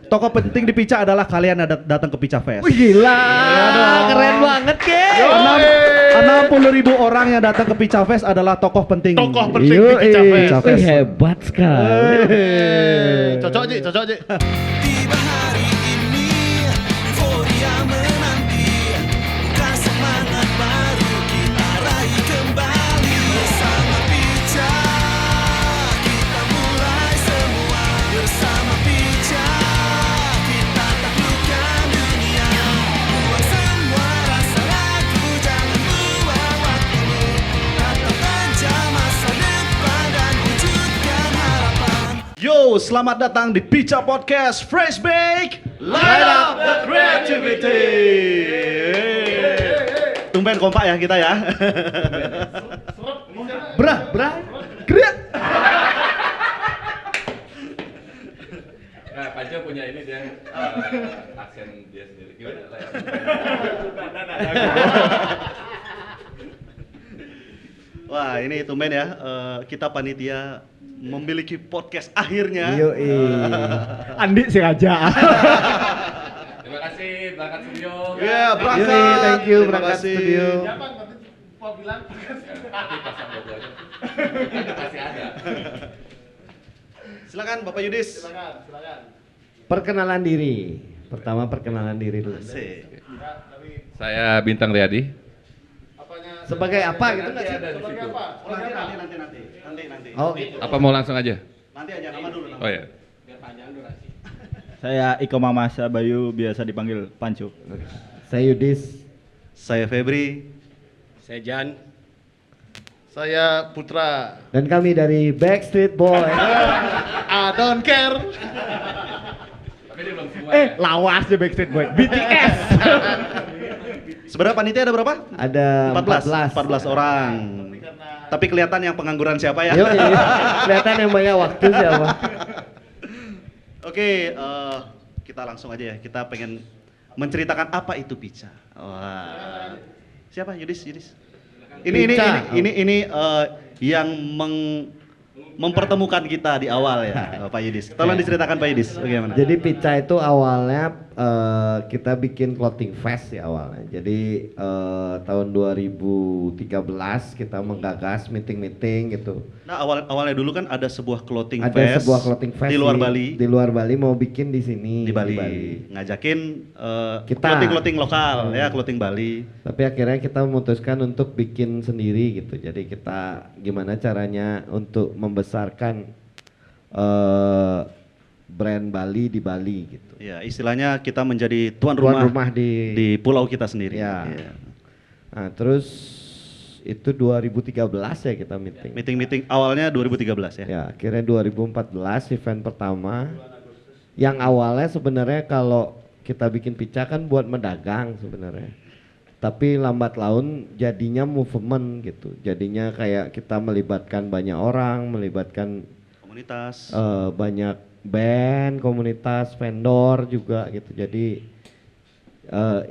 tokoh penting di Pica adalah kalian datang ke Pica Fest. Wih gila, keren banget ke. 60.000 orang yang datang ke Pica Fest adalah tokoh penting. Tokoh penting di Pica Fest. Fest. Hebat sekali. Cocok Ji, cocok Ji. Tiba hari ini, euforia menanti. Buka semangat baru kita raih kembali. Bersama Pica, kita mulai semua. Bersama Pica, kita taklukkan dunia. Buang semua rasa ragu, jangan buang waktumu. Tatap aja masa depan dan wujudkan harapan. Yo, selamat datang di Pica Podcast Fresh Bake Light Up the Creativity. Tumben kompak ya kita ya. Kriak. Nah, Panca punya ini dia aksen dia sendiri. Gimana lah ya? Wah, ini tumben ya. Kita panitia memiliki podcast akhirnya. Andi si raja. Terima kasih berangkat studio. Ya, berangkat. Thank you, Terima berangkat kasih. studio. Nanti pasang logonya. Pasti ada. Silakan Bapak Yudis. Perkenalan diri. Pertama perkenalan diri dulu. Asik. Saya Bintang Riyadi. Sebagai apa gitu nggak sih? Ada di situ. Oh, nanti. Oh gitu. Apa mau langsung aja? Nanti aja nama dulu. Oh ya. Saya Iko Mamasa Bayu, biasa dipanggil Pancu. Saya Yudis. Saya Febri. Saya Jan. Saya Putra. Dan kami dari Backstreet Boy. I don't care. Tapi dia belum semua ya. Lawas di Backstreet Boy. BTS. Sebenarnya panitia ada berapa? Ada 14 orang. Tapi kelihatan yang pengangguran siapa ya? Yuk, kelihatan yang banyak waktu siapa? Oke, kita langsung aja ya. Kita pengen menceritakan apa itu Pica. Wah. Siapa? Yudis. Pica. Ini yang mempertemukan kita di awal ya, Pak Yudis. Tolong diceritakan Pak Yudis, bagaimana? Jadi Pica itu awalnya kita bikin clothing fest ya awalnya. Jadi tahun 2013 kita menggagas meeting gitu. Nah, awalnya dulu kan ada sebuah clothing Ada fest sebuah clothing fest di luar Bali. Di luar Bali mau bikin di sini. Di Bali. Ngajakin Kita. clothing lokal ya, clothing Bali. Tapi akhirnya kita memutuskan untuk bikin sendiri gitu. Jadi kita gimana caranya untuk membesarkan brand Bali di Bali gitu. Ya, istilahnya kita menjadi tuan Tuan rumah, rumah di pulau kita sendiri. Ya. Iya. Nah, terus itu 2013 ya kita meeting. Meeting awalnya 2013 ya. Ya, akhirnya 2014 event pertama. Yang awalnya sebenarnya kalau kita bikin Pica kan buat mendagang sebenarnya. Tapi lambat laun jadinya movement gitu. Jadinya kayak kita melibatkan banyak orang, melibatkan Komunitas. banyak band, komunitas, vendor juga gitu. Jadi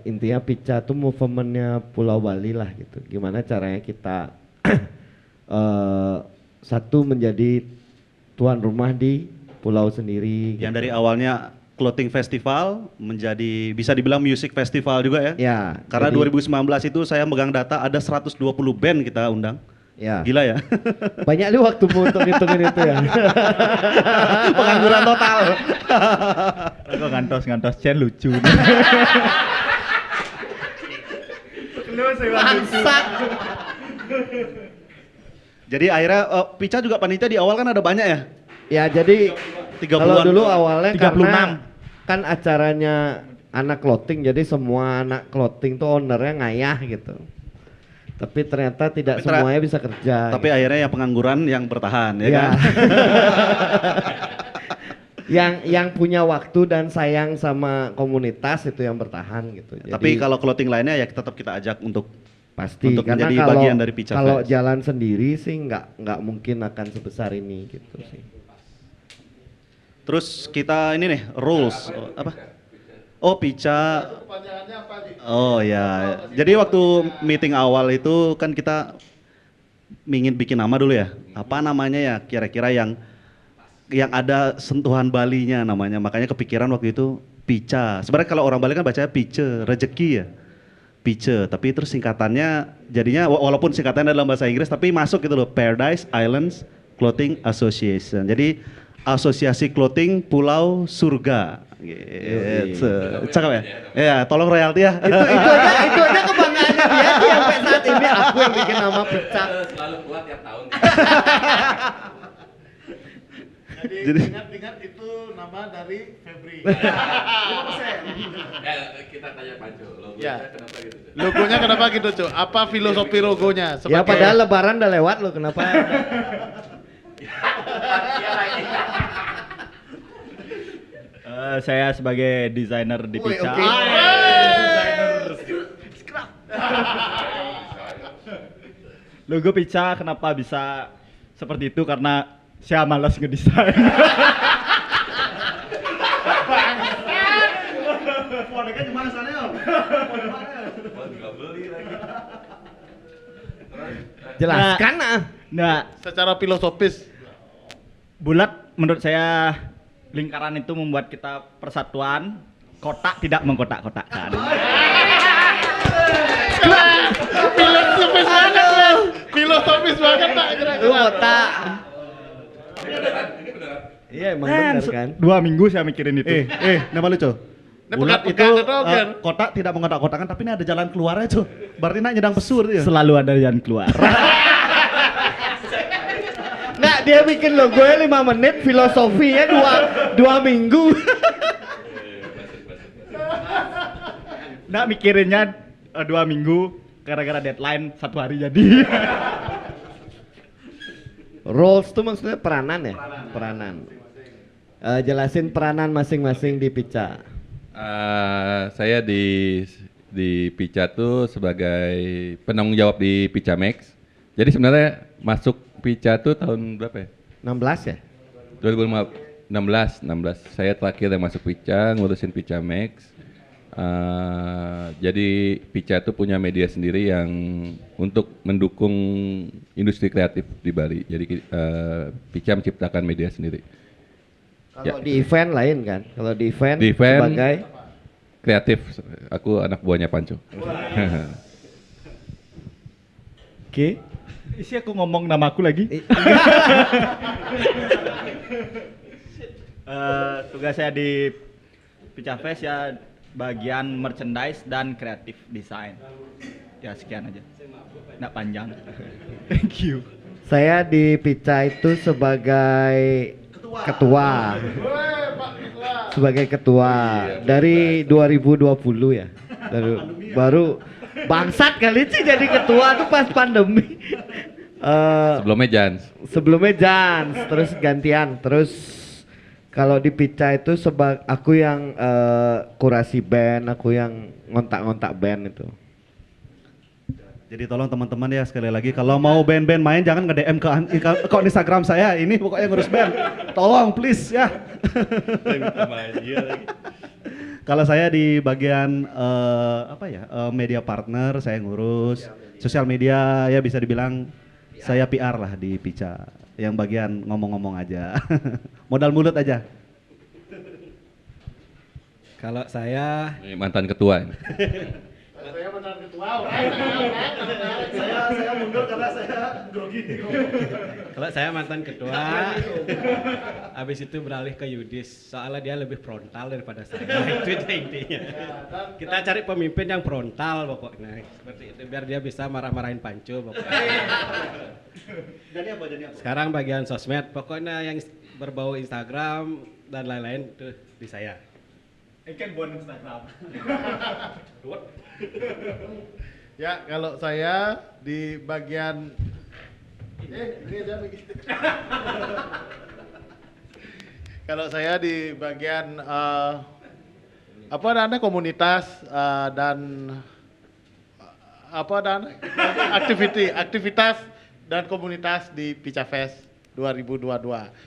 intinya Pica tuh movementnya Pulau Bali lah gitu. Gimana caranya kita satu menjadi tuan rumah di pulau sendiri. Yang gitu. dari awalnya clothing festival menjadi bisa dibilang music festival juga ya. Ya. Karena jadi- 2019 itu saya megang data ada 120 band kita undang. Ya. Gila ya. Banyak nih waktumu untuk ngitungin itu ya. Pengangguran total. Aku ngantos Chen lucu. Bangsat. Jadi akhirnya Pica juga panitia di awal kan ada banyak ya. Ya jadi 30-an. kalau dulu awalnya 36. karena kan acaranya anak clothing jadi semua anak clothing tuh ownernya ngayah gitu. Tapi ternyata tidak Tapi semuanya bisa kerja. Tapi akhirnya yang pengangguran yang bertahan ya Ya. kan. yang punya waktu dan sayang sama komunitas itu yang bertahan gitu. Tapi kalau clothing lainnya ya tetap kita ajak untuk pasti untuk karena menjadi kalau bagian dari Pica kalau Fest. jalan sendiri sih nggak mungkin akan sebesar ini gitu sih. Terus kita ini nih rules apa? Oh Pica. Oh ya. Jadi waktu meeting awal itu kan kita ingin bikin nama dulu ya. Apa namanya ya kira-kira yang yang ada sentuhan Balinya namanya. Makanya kepikiran waktu itu Pica. Sebenarnya kalau orang Bali kan bacanya Pice, rezeki ya. Pice, tapi terus singkatannya jadinya walaupun singkatannya dalam bahasa Inggris tapi masuk gitu loh, Paradise Islands Clothing Association. Jadi asosiasi clothing Pulau Surga. Gitu. Cakep ya? Ya, tolong royalti ya. Itu aja kebanggaannya dia sih sampai saat ini aku yang bikin nama Pica. Selalu kuat tiap tahun. Jadi ingat-ingat itu nama dari Febri. Kita tanya Panco, logonya Ya. kenapa gitu? Cok? Logonya kenapa gitu, Cuk? Apa filosofi logonya? Ya padahal lebaran udah lewat loh, kenapa? Saya sebagai desainer di Pica. Oke. Logo Pica kenapa bisa seperti itu karena saya malas ngedesain. Fontnya gimana sana ya? Oh, nggak beli lagi. Jelaskan ah. Nah, Secara filosofis. bulat menurut saya lingkaran itu membuat kita persatuan, kotak tidak mengkotak-kotakkan. Filosofis banget, Mas. Filosofis banget, Pak. Lu otak. Ini beneran, ini beneran. Iya emang benar kan. 2 minggu saya mikirin itu. Nama lucu. Ini Bulat itu pegang-pegang atau kan? kotak tidak mengotak-kotakan tapi ini ada jalan keluarnya tuh. Berarti nak nyedang pesur dia. Selalu ada yang keluar. Nggak, dia bikin logonya 5 menit, filosofinya 2 minggu. Nggak mikirinnya 2 minggu gara-gara deadline 1 hari jadi. Roles tuh maksudnya peranan ya? Peranan. Jelasin peranan masing-masing di Pica. Saya di Pica tuh sebagai penanggung jawab di Pica Max. Jadi sebenarnya masuk Pica tuh tahun berapa ya? 16 ya? 2016. Saya terakhir yang masuk Pica, ngurusin Pica Max. Jadi Pica tuh punya media sendiri yang untuk mendukung industri kreatif di Bali. Jadi Pica menciptakan media sendiri. Kalau di event lain kan? Kalau di event, Di event, sebagai kreatif, aku anak buahnya Panco. Oke. Isi aku ngomong nama aku lagi. Tugas saya di Pica Fest ya bagian merchandise dan kreatif design. Ya sekian aja. Nggak panjang. Thank you. Saya di Pica itu sebagai ketua. Sebagai ketua dari 2020 ya. Baru bangsat kali sih jadi ketua tuh pas pandemi. Sebelumnya Jans. Sebelumnya Jans, terus gantian, terus kalau di Pica itu aku yang kurasi band, aku yang ngontak-ngontak band itu. Jadi tolong teman-teman ya sekali lagi kalau mau band-band main jangan nge-DM ke Instagram saya. Ini pokoknya ngurus band. Tolong please ya. Kalau saya di bagian media partner saya ngurus sosial media ya bisa dibilang saya PR lah di Pica. Yang bagian ngomong-ngomong aja. Modal mulut aja. Kalau saya Ini mantan ketua. Ini. Saya benar ketua. Saya mundur karena saya grogi. kalau saya mantan ketua, habis itu beralih ke Yudis. Soalnya dia lebih frontal daripada saya. Itu aja intinya. Kita cari pemimpin yang frontal pokoknya. Seperti itu biar dia bisa marah-marahin Panco pokoknya. Jadi apa? Sekarang bagian sosmed, pokoknya yang berbau Instagram dan lain-lain itu di saya. Ikan buat Instagram. Ya, kalau saya di bagian ini aja begitu. Kalau saya di bagian komunitas dan aktivitas dan komunitas di Pica Fest 2022.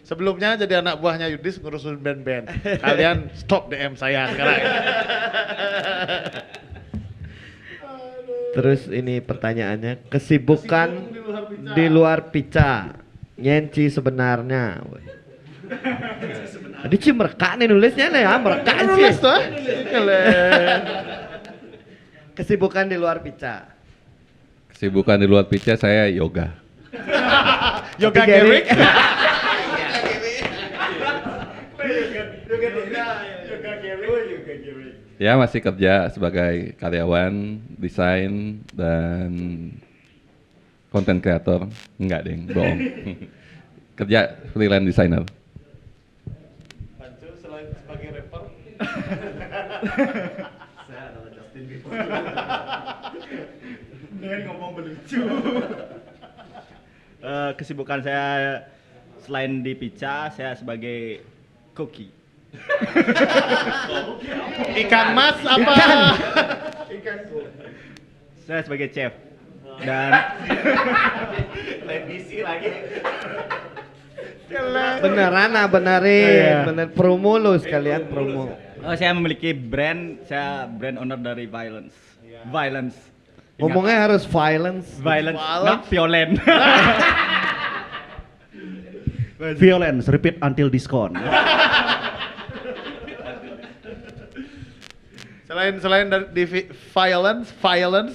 Sebelumnya jadi anak buahnya Yudis ngurusin band-band. Kalian stop DM saya sekarang. Terus ini pertanyaannya, kesibukan di luar Pica, Nyenci sebenarnya. Tadi sih mereka nih nulisnya nih ya, mereka Nulis sih. tuh. Kesibukan di luar pica. Kesibukan di luar pica saya yoga. Yoga Tapi Gary- Gerik. Ya masih kerja sebagai karyawan, desain dan konten kreator. Enggak deng, bohong. Kerja freelance designer. Pancu selain sebagai rapper. Kesibukan saya selain di pica, saya sebagai koki. Ikan mas apa? Saya sebagai chef. Dan Beneran ah, benerin, bener promo lu sekalian promo. saya memiliki saya brand owner dari Violence. Violence. Ngomongnya harus violence. Violence, not violent. Violence, repeat until diskon. Selain di violence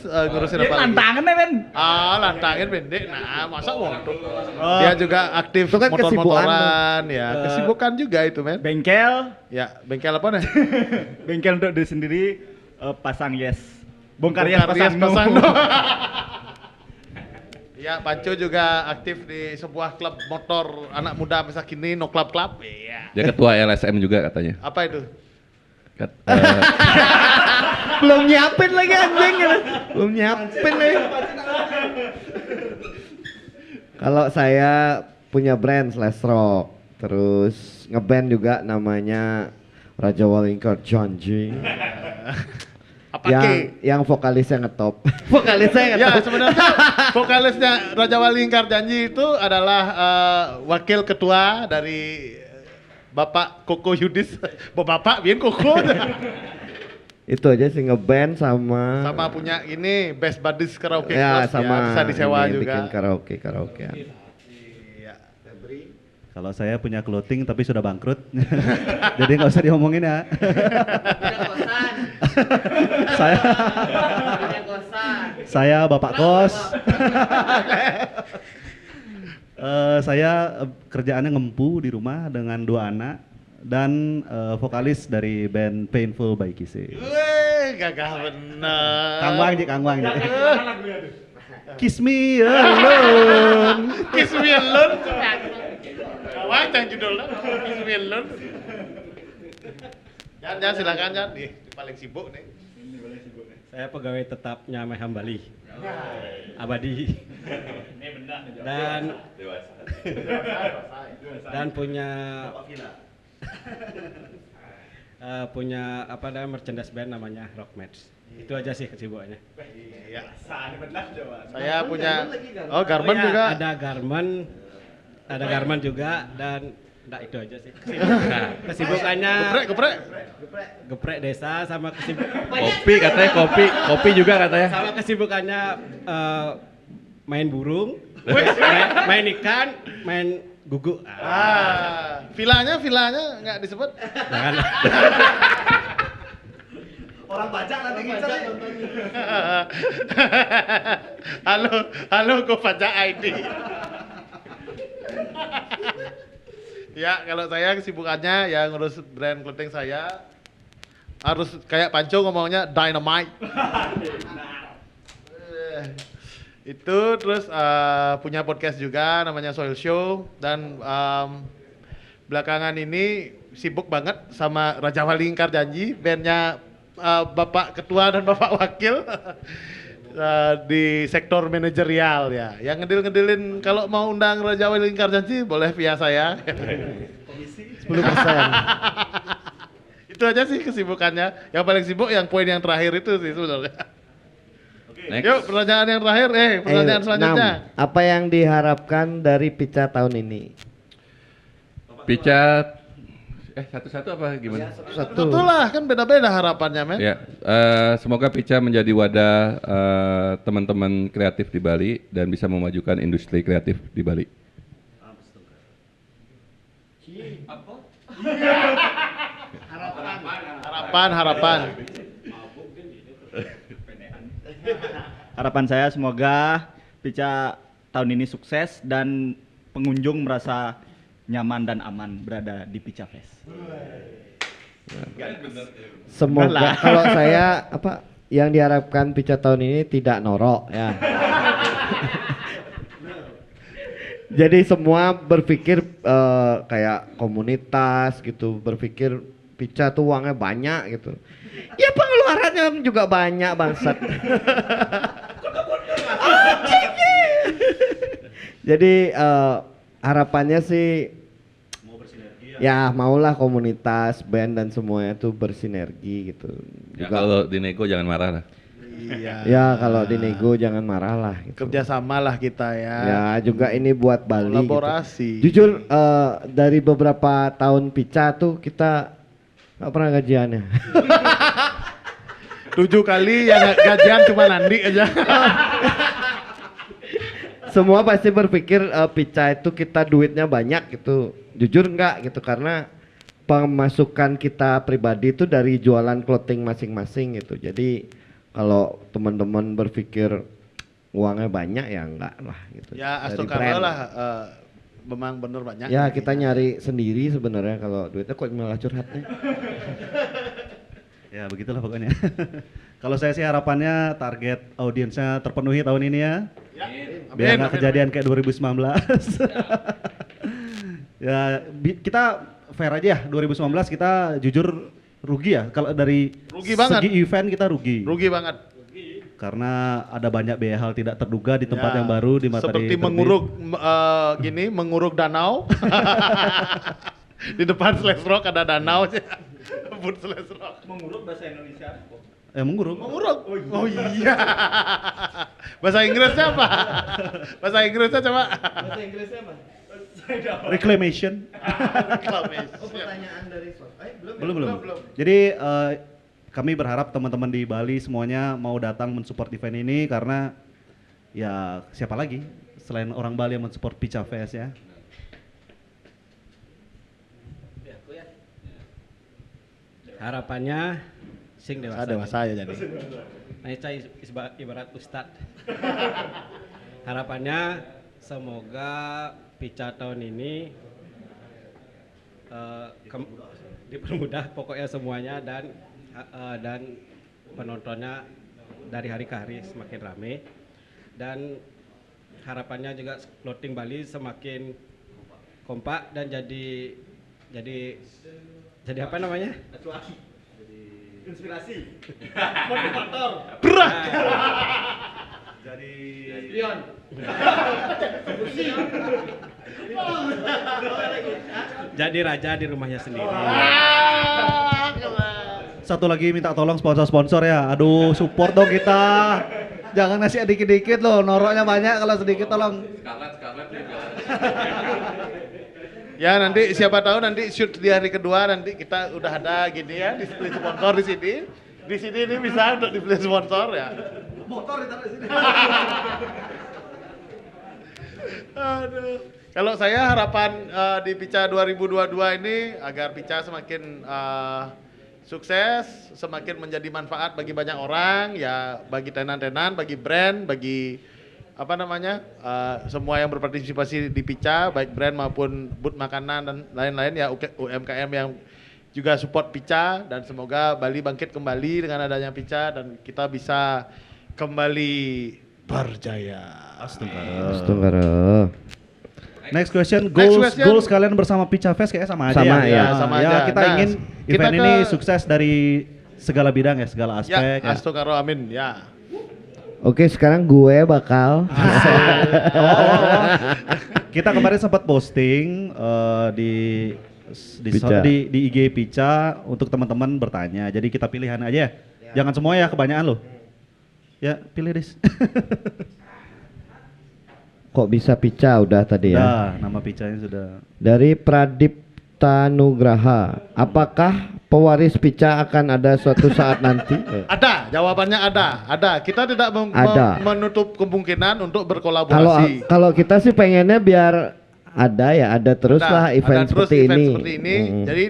ngurusin apa lagi? Tantangannya men. Lantangin pendek. Nah, masa waktu. Dia juga aktif Itu kan motor-motoran ya. Kesibukan juga itu, men. Bengkel, Ya, bengkel apa nih? bengkel untuk diri sendiri, pasang yes. Bongkar yes Bongkar pasang, pasang no. no. Ya, Panco juga aktif di sebuah klub motor anak muda masa kini, No Club Club. Iya. Dia ketua LSM juga katanya. Apa itu? Belum nyiapin lagi anjing. Belum nyiapin nih. Kalau saya punya brand Slash Rock, terus ngeband juga namanya Raja Walingkar Janji. Apa Ki? Yang vokalisnya ngetop. Vokalisnya Ya, ngetop. sebenarnya vokalisnya Raja Wali Ingkar Janji itu adalah wakil ketua dari Bapak Koko Yudis. Bapak, biar Koko. Itu aja sih ngeband sama Punya ini Best Buddies Karaoke ya Club, sama bisa disewa ini, juga. bikin karaoke. Iya. Kalau saya punya clothing tapi sudah bangkrut. Jadi nggak usah diomongin ya. saya saya bapak kos. Saya kerjaannya ngempu di rumah dengan 2 anak dan vokalis dari band Painful by Kise. Wih, gagah bener. Kang Wang. Kiss me alone. Kiss me alone. Kawan yang judulnya Kiss me alone. Jan, silakan Jan. Nih, paling sibuk nih. Saya pegawai tetapnya Meham Bali. Abadi. Dan punya punya apa namanya merchandise band namanya Rock Match. Itu aja sih kesibukannya. Iya. Saya punya garment Oh ya, juga. ada garment juga dan enggak itu aja sih. Kesibukannya geprek desa sama Kopi katanya, kopi juga katanya. sama kesibukannya main burung, main ikan, main gugu. Vilanya nggak disebut. Jangan. Orang pajak nanti ngincer. Halo, gue pajak ID. Ya, kalau saya kesibukannya ya ngurus brand clothing saya. Harus kayak Panco ngomongnya dynamite. Itu terus punya podcast juga namanya Soil Show dan belakangan ini sibuk banget sama Raja Wali Ingkar Janji, bandnya Bapak Ketua dan Bapak Wakil di sektor manajerial ya. Yang ngedil-ngedilin kalau mau undang Raja Wali Ingkar Janji boleh via saya. 10%. Itu aja sih kesibukannya. Yang paling sibuk yang poin yang terakhir itu sih sebenarnya. Next. Yuk pertanyaan yang terakhir, pertanyaan selanjutnya. 6. Apa yang diharapkan dari Pica tahun ini? Pica satu-satu apa gimana? Satu. Itulah kan beda-beda harapannya, men. Ya, semoga Pica menjadi wadah teman-teman kreatif di Bali dan bisa memajukan industri kreatif di Bali. Harapan. Harapan saya semoga Pica tahun ini sukses dan pengunjung merasa nyaman dan aman berada di Pica Fest. Semoga kalau saya yang diharapkan Pica tahun ini tidak norok ya. Jadi semua berpikir kayak komunitas gitu, berpikir Pica tuh uangnya banyak gitu. Ya pengeluarannya juga banyak bangsat. Jadi harapannya sih ya maulah komunitas, band dan semuanya tuh bersinergi gitu. Ya, kalau dinego jangan marah lah. Iya. Ya kalau dinego jangan marah lah. Gitu. Kerjasama lah kita ya. Ya juga ini buat Bali. Kolaborasi. Gitu. Jujur dari beberapa tahun Pica tuh kita nggak pernah gajiannya. 7 kali yang gajian cuma Nandi aja. Semua pasti berpikir Pica itu kita duitnya banyak gitu. Jujur enggak gitu karena pemasukan kita pribadi itu dari jualan clothing masing-masing gitu. Jadi kalau teman-teman berpikir uangnya banyak ya enggak lah gitu. Ya Dari Astro brand. Carlo lah memang bener banyak. Ya kita nyari sendiri sebenarnya kalau duitnya kok malah curhat nih. Ya begitulah pokoknya. Kalau saya sih harapannya target audiensnya terpenuhi tahun ini ya. Biar nggak kejadian kayak 2019. Ya kita fair aja ya, 2019 kita jujur rugi ya. Kalau dari Rugi banget. segi event kita rugi. Rugi banget. Karena ada banyak biaya hal tidak terduga di tempat Ya, yang baru di Matahari seperti Terbit. menguruk danau. Di depan Slash Rock ada danau. Booth Slash Rock. Menguruk bahasa Indonesia. Menguruk. Menguruk. Oh iya. Bahasa Inggrisnya apa? Bahasa Inggrisnya coba. Bahasa Inggrisnya apa? Reclamation. Pertanyaan dari Belum. Jadi kami berharap teman-teman di Bali semuanya mau datang mensupport event ini karena ya siapa lagi selain orang Bali yang mensupport Pica Fest ya. Harapannya sing dewasa. Dewasa ya jadi. Nah, ibarat ustad. Harapannya semoga Pica tahun ini dipermudah pokoknya semuanya dan penontonnya dari hari ke hari semakin ramai dan harapannya juga clothing Bali semakin kompak dan jadi apa namanya? Inspirasi. Motivator. Berat. Jadi Jadi raja di rumahnya sendiri. satu lagi minta tolong sponsor-sponsor ya. Aduh, support dong kita. Jangan ngasih dikit-dikit loh, noroknya banyak kalau sedikit tolong. Ya nanti siapa tahu nanti shoot di hari kedua nanti kita udah ada gini ya display sponsor di sini. Di sini ini bisa untuk display sponsor ya. Motor ditaruh di sini. Aduh. Kalau saya harapan di Pica 2022 ini agar Pica semakin sukses, semakin menjadi manfaat bagi banyak orang, ya bagi tenan-tenan, bagi brand, bagi apa namanya semua yang berpartisipasi di Pica, baik brand maupun booth makanan dan lain-lain ya UMKM yang juga support Pica dan semoga Bali bangkit kembali dengan adanya Pica dan kita bisa kembali berjaya. Astagfirullah. Next question, Next question. goals kalian bersama Pica Fest kayak sama aja Sama, ya. ya. Sama Ya, aja. kita Nah, ingin kita event ini ke- sukses dari segala bidang ya, segala aspek Ya, ya. Asto Karo amin ya. Oke, sekarang gue bakal Kita kemarin sempat posting di Pica. di IG Pica untuk teman-teman bertanya. Jadi kita pilihan aja ya. Jangan semua ya, kebanyakan loh. Ya, pilih Dis. kok bisa Pica udah tadi ya. Nah, nama Picanya sudah. Dari Pradipta Nugraha, apakah pewaris Pica akan ada suatu saat nanti? Ada, jawabannya ada. Kita tidak Ada. menutup kemungkinan untuk Kalau berkolaborasi. kalau kita sih pengennya biar ada terus lah event ada terus seperti event ini. seperti ini. Jadi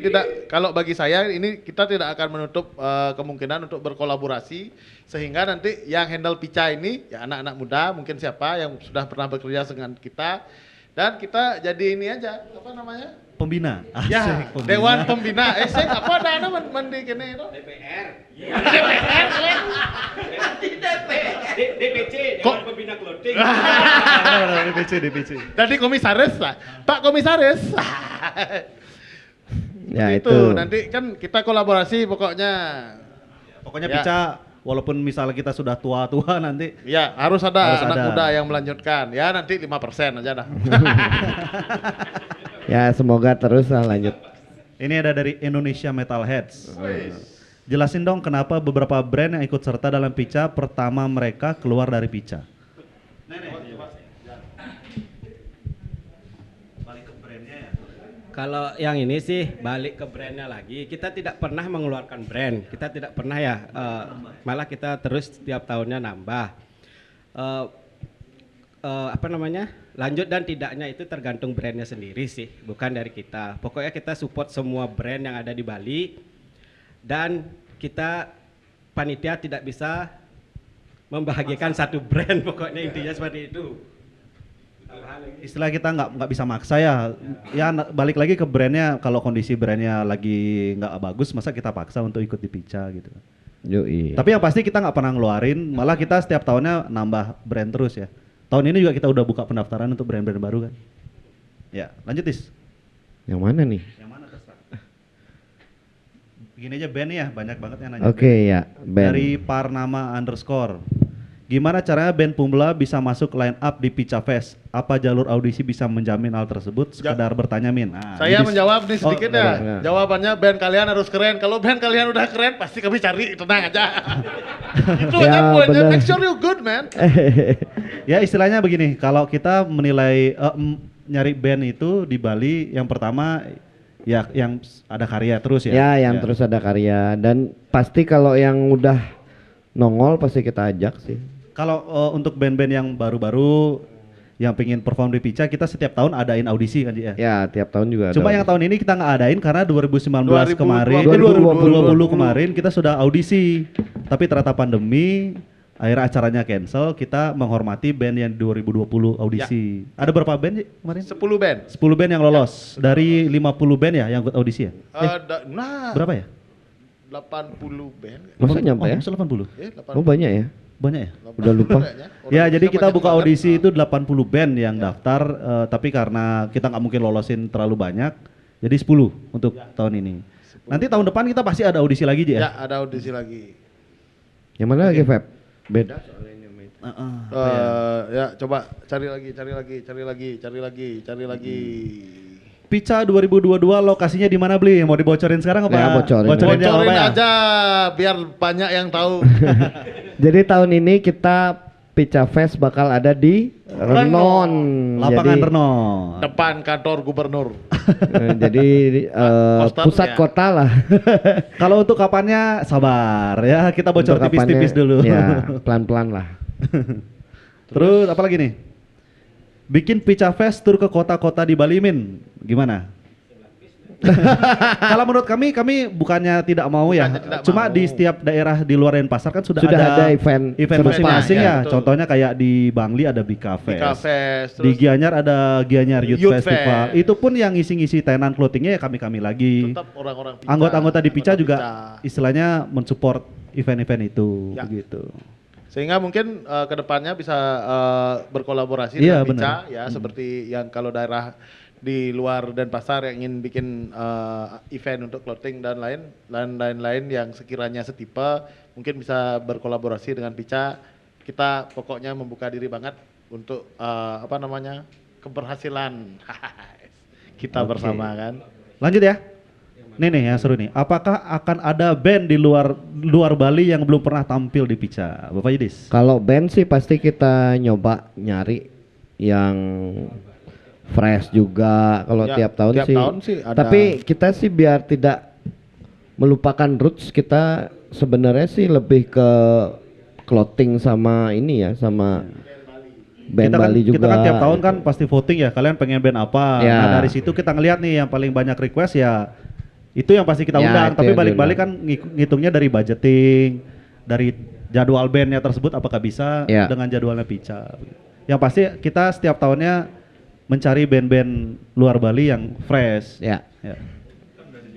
kalau bagi saya ini kita tidak akan menutup kemungkinan untuk berkolaborasi sehingga nanti yang handle pica ini ya anak-anak muda mungkin siapa yang sudah pernah bekerja dengan kita dan kita jadi ini aja apa namanya? Pembina. Ya, Asik, Dewan Pembina. Saya apa ada mandi kene itu? DPR. DPC, Kok? Dewan Pembina Clothing. DPC. Jadi komisaris lah. Pak komisaris. Ya itu. itu. Nanti kan kita kolaborasi pokoknya. Pokoknya Ya. Pica walaupun misalnya kita sudah tua-tua nanti Ya, harus ada Harus anak ada. muda yang melanjutkan. Ya, nanti 5% aja dah. Ya semoga terus lah lanjut. ini ada dari Indonesia Metalheads. Jelasin dong kenapa beberapa brand yang ikut serta dalam Pica pertama mereka keluar dari Pica. Kalau yang ini sih balik ke brandnya lagi, kita tidak pernah mengeluarkan brand, kita tidak pernah ya, malah kita terus setiap tahunnya nambah. Apa namanya, lanjut dan tidaknya itu tergantung brandnya sendiri sih, bukan dari kita. Pokoknya kita support semua brand yang ada di Bali dan kita panitia tidak bisa membahagiakan satu brand, pokoknya intinya seperti itu. Istilah kita nggak bisa maksa ya. Ya balik lagi ke brandnya. Kalau kondisi brandnya lagi nggak bagus, masa kita paksa untuk ikut di Pica gitu. Yoi. Tapi yang pasti kita nggak pernah ngeluarin. Malah kita setiap tahunnya nambah brand terus ya. Tahun ini juga kita udah buka pendaftaran untuk brand-brand baru kan. Ya lanjut Is. Yang mana nih? Yang mana terserah. Begini aja band ya, banyak banget yang nanya. Oke ya, Ben. Dari Parnama _ gimana caranya band Pumbla bisa masuk line up di Pica Fest? Apa jalur audisi bisa menjamin hal tersebut? Sekedar bertanya Min. Nah, Saya ini menjawab nih sedikit ya. boleh. Jawabannya band kalian harus keren. Kalau band kalian udah keren, pasti kami cari. Tenang aja. Itu Ya, aja poinnya. bener. Make sure you good, man. Ya istilahnya begini, kalau kita menilai nyari band itu di Bali, yang pertama ya yang ada karya terus ya. Ya, yang terus ada karya dan pasti kalau yang udah nongol pasti kita ajak sih. Kalau untuk band-band yang baru-baru yang pengen perform di Pica, kita setiap tahun adain audisi kan Ji, ya. Ya, tiap tahun juga Cuma ada. yang tahun ini kita nggak adain karena 2019 2020 kemarin, 2020 kemarin kita sudah audisi. Tapi ternyata pandemi, akhirnya acaranya cancel. Kita menghormati band yang 2020 audisi. Ada berapa band Ji, kemarin? 10 band. 10 band yang lolos dari 50 band ya yang ikut audisi ya. Nah, Berapa ya? 80 band. Masa nyampe ya? Masa 80? 80. Oh banyak ya? Banyak ya? Udah lupa. Ya jadi kita buka banyak audisi banget. itu 80 band yang daftar, tapi karena kita nggak mungkin lolosin terlalu banyak, jadi 10 untuk tahun ini. Nanti tahun depan kita pasti ada audisi lagi Ji, Ya, ya? ada audisi lagi. Yang mana lagi, Feb? Beda soalnya ini sama itu. Ya, coba cari lagi. Pica 2022 lokasinya di mana Bli? Mau dibocorin sekarang apa? Ya, bocorin aja Bocorin apa ya? aja biar banyak yang tahu. Jadi tahun ini kita Pica Fest bakal ada di Renon. Lapangan Jadi, Renon. Depan kantor gubernur. jadi Poster, pusat ya. kota lah. Kalau untuk kapannya sabar ya, kita bocor Untuk tipis-tipis kapannya, dulu. Ya, pelan-pelan lah. Terus apa lagi nih? Bikin Pica Fest tur ke kota-kota di Bali Min. Gimana? Kalau menurut kami bukannya tidak mau ya. Bukannya tidak Cuma mau. di setiap daerah di luar Denpasar kan sudah Ada event serupa, masing-masing ya, ya. betul. Contohnya kayak di Bangli ada Bika Fest. Bika Fest, Di terus Gianyar ada Gianyar Youth, Youth Festival. Fest. Itu pun yang ngisi-ngisi tenan clothingnya ya kami lagi. tetap orang-orang Pica. Anggota-anggota di Pica Anggota juga Pica. istilahnya mensupport event-event itu Ya. begitu. Sehingga mungkin kedepannya bisa berkolaborasi Iya, dengan Pica benar. ya seperti yang kalau daerah di luar Denpasar yang ingin bikin event untuk clothing dan lain-lain yang sekiranya setipe mungkin bisa berkolaborasi dengan Pica. Kita pokoknya membuka diri banget untuk keberhasilan kita Oke. bersama kan. Lanjut ya. Nih yang seru nih. Apakah akan ada band di luar Bali yang belum pernah tampil di Pica? Bapak Yudis. Kalau band sih pasti kita nyoba nyari yang fresh juga kalau Ya, tiap tahun tiap sih. tahun sih ada. Tapi kita sih biar tidak melupakan roots, kita sebenarnya sih lebih ke clothing sama ini ya, sama Band kita kan, Bali juga. kita kan tiap tahun kan pasti voting ya, kalian pengen band apa. Ya. Nah dari situ kita ngelihat nih yang paling banyak request ya itu yang pasti kita Ya, undang. itu Tapi yang balik-balik kan diundang. ngitungnya dari budgeting, dari jadwal bandnya tersebut apakah bisa Ya. dengan jadwalnya Pica. Yang pasti kita setiap tahunnya mencari band-band luar Bali yang fresh. Ya. Ya.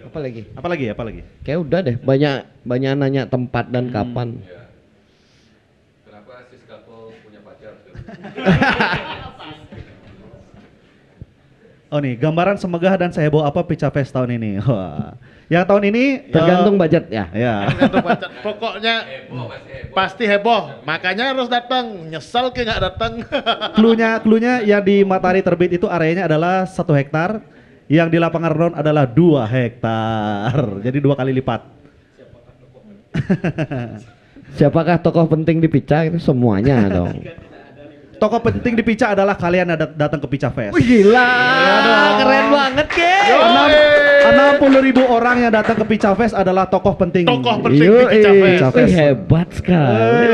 Apa lagi? Apalagi? Kayak udah deh, banyak nanya tempat dan kapan. Kenapa sis couple punya pacar? Oh nih, gambaran semegah dan seheboh apa Pica Fest tahun ini? Wah. Yang tahun ini Tergantung budget ya. ya. Tergantung budget. Pokoknya pasti heboh. Makanya harus datang. Nyesal ke nggak datang. Cluenya yang di Matahari Terbit itu areanya adalah 1 hektar, yang di lapangan Ron adalah 2 hektar. Jadi 2 kali lipat. Siapakah tokoh penting di Pica? Itu semuanya dong. Tokoh penting di Pica adalah kalian yang datang ke Pica Fest. Wih gila, keren banget ke. 60.000 orang yang datang ke Pica Fest adalah tokoh penting. Tokoh penting di Pica Fest. Pica Fest. Hebat sekali.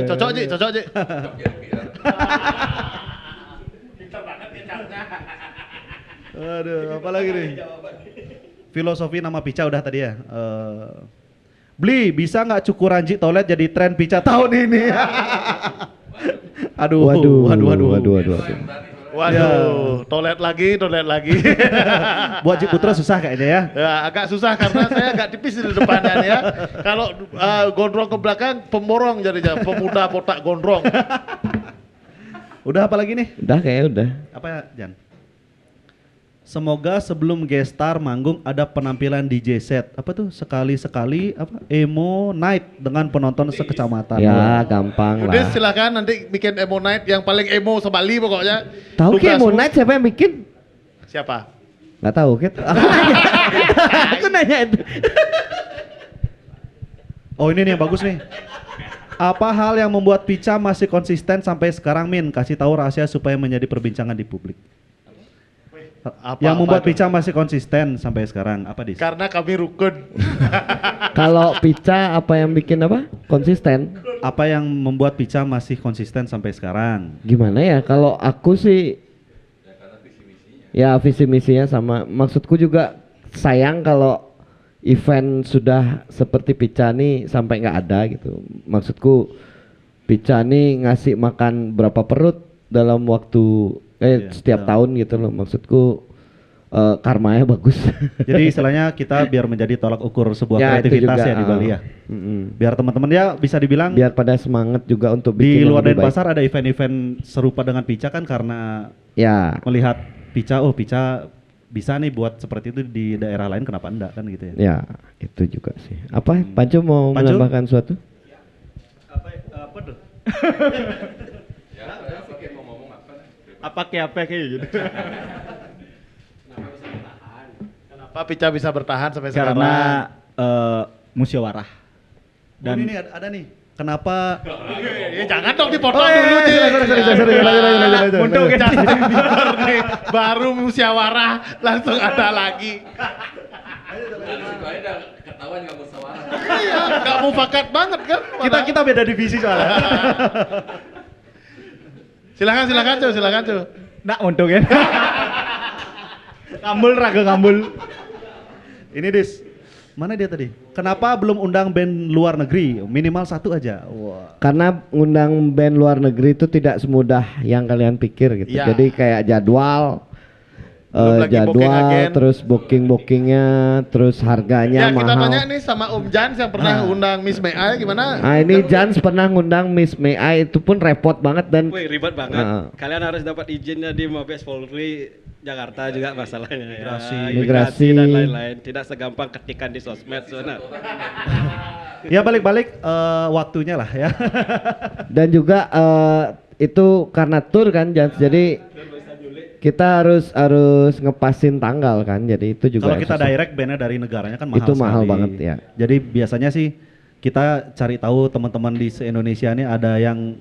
Cocok Ji. Aduh, apa lagi nih? Filosofi nama Pica udah tadi ya. Beli, bisa nggak cukuran Ji toilet jadi tren Pica tahun ini? Aduh, Waduh. Waduh, toilet lagi. Buat Ji Putra susah kayaknya ya. Ya, agak susah karena saya agak tipis di depannya nih ya. Kalau gondrong ke belakang, pemborong jadinya, pemuda botak gondrong. Udah apa lagi nih? Udah kayak udah. Apa ya, Jan? Semoga sebelum gestar manggung ada penampilan DJ set. Apa tuh? Sekali-sekali apa? Emo night dengan penonton sekecamatan. Ya gampang Udah lah. silakan nanti bikin emo night yang paling emo sebali pokoknya. Tahu ke Tugasmu- Moon Knight siapa yang bikin? Siapa? Nggak tahu gitu. Aku nanya itu. Oh ini nih yang bagus nih. Apa hal yang membuat Pica masih konsisten sampai sekarang Min? Kasih tahu rahasia supaya menjadi perbincangan di publik. Yang membuat Pica masih konsisten sampai sekarang apa Dis? Karena kami rukun. Kalau Pica apa yang bikin apa? Konsisten. Apa yang membuat Pica masih konsisten sampai sekarang? Gimana ya? Kalau aku sih ya visi misinya sama. Maksudku juga sayang kalau event sudah seperti Pica nih sampai nggak ada gitu. Maksudku Pica nih ngasih makan berapa perut dalam waktu setiap tahun gitu loh. Maksudku karmanya bagus. Jadi istilahnya kita biar menjadi tolak ukur sebuah Ya, itu kreativitas juga, ya di Bali ya. Biar teman-teman ya bisa dibilang Biar pada semangat juga untuk di bikin yang luar lebih baik. Denpasar ada event-event serupa dengan Pica kan karena Ya. melihat Pica, oh Pica bisa nih buat seperti itu di daerah lain kenapa enggak kan gitu ya. Ya, itu juga sih. Apa? Pancu mau Pancu? menambahkan sesuatu? Apa tuh? Apa kayak gitu. Kenapa Pica bisa bertahan sampai sekarang? Karena musyawarah. Dan ini ada nih. Kenapa Jangan dong dipotong Oh, iya, dulu iya, Ji. sorry, lanjut. Untung Justin Bieber nih, baru musyawarah langsung ada lagi. Iya, nggak mufakat banget kan? kita beda divisi soalnya. Silakan cu. Nah, untung ya. Ngambul. Ini Dis. Mana dia tadi? Kenapa belum undang band luar negeri? Minimal 1 aja. Wah. Karena ngundang band luar negeri itu tidak semudah yang kalian pikir gitu. Ya. Jadi kayak jadwal, Belum lagi booking agen. terus bookingnya, terus harganya Ya kita mahal. tanya nih sama Om Jans yang pernah undang Miss May Ai gimana? Nah ini Jans pernah ngundang Miss May Ai itu pun repot banget dan Wih ribet banget. Heeh. Kalian harus dapat izinnya di Mabes Polri Jakarta juga masalahnya. Migrasi. Dan lain-lain. Tidak segampang ketikan di sosmed sebenarnya. Ya balik-balik waktunya lah ya. dan juga itu karena tour kan Jans, jadi kita harus ngepasin tanggal kan, jadi itu juga Kalau yang kita susah. direct bandnya dari negaranya kan mahal Itu mahal sekali. banget, ya. Jadi biasanya sih kita cari tahu teman-teman di se-Indonesia ini ada yang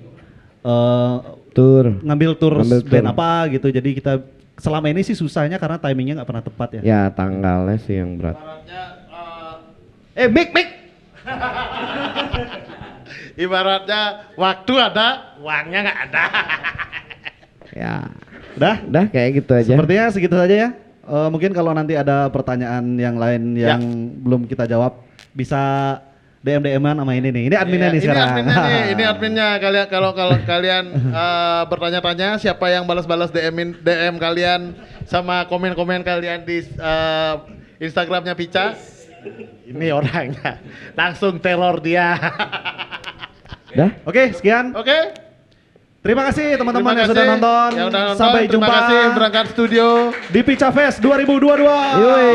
tour ngambil tour Ngambil band tour. apa gitu. Jadi kita selama ini sih susahnya karena timingnya nggak pernah tepat ya. ya tanggalnya sih yang berat. Ibaratnya, Mik Ibaratnya waktu ada, uangnya nggak ada. Ya, Udah? kayak gitu aja. Sepertinya segitu saja ya. Mungkin kalau nanti ada pertanyaan yang lain yang belum kita jawab, bisa DM-an sama ini nih. Ini adminnya nih sekarang. Ini adminnya. Kalian kalau kalian bertanya-tanya siapa yang balas-balas DM kalian sama komen-komen kalian di Instagramnya Pica. Ini orangnya. Langsung teror dia. Dah? Oke, sekian. Oke. Terima kasih teman-teman Terima yang sudah kasih nonton. yang udah nonton. Sampai jumpa Terima kasih berangkat studio. di Pica Fest 2022. Yoi.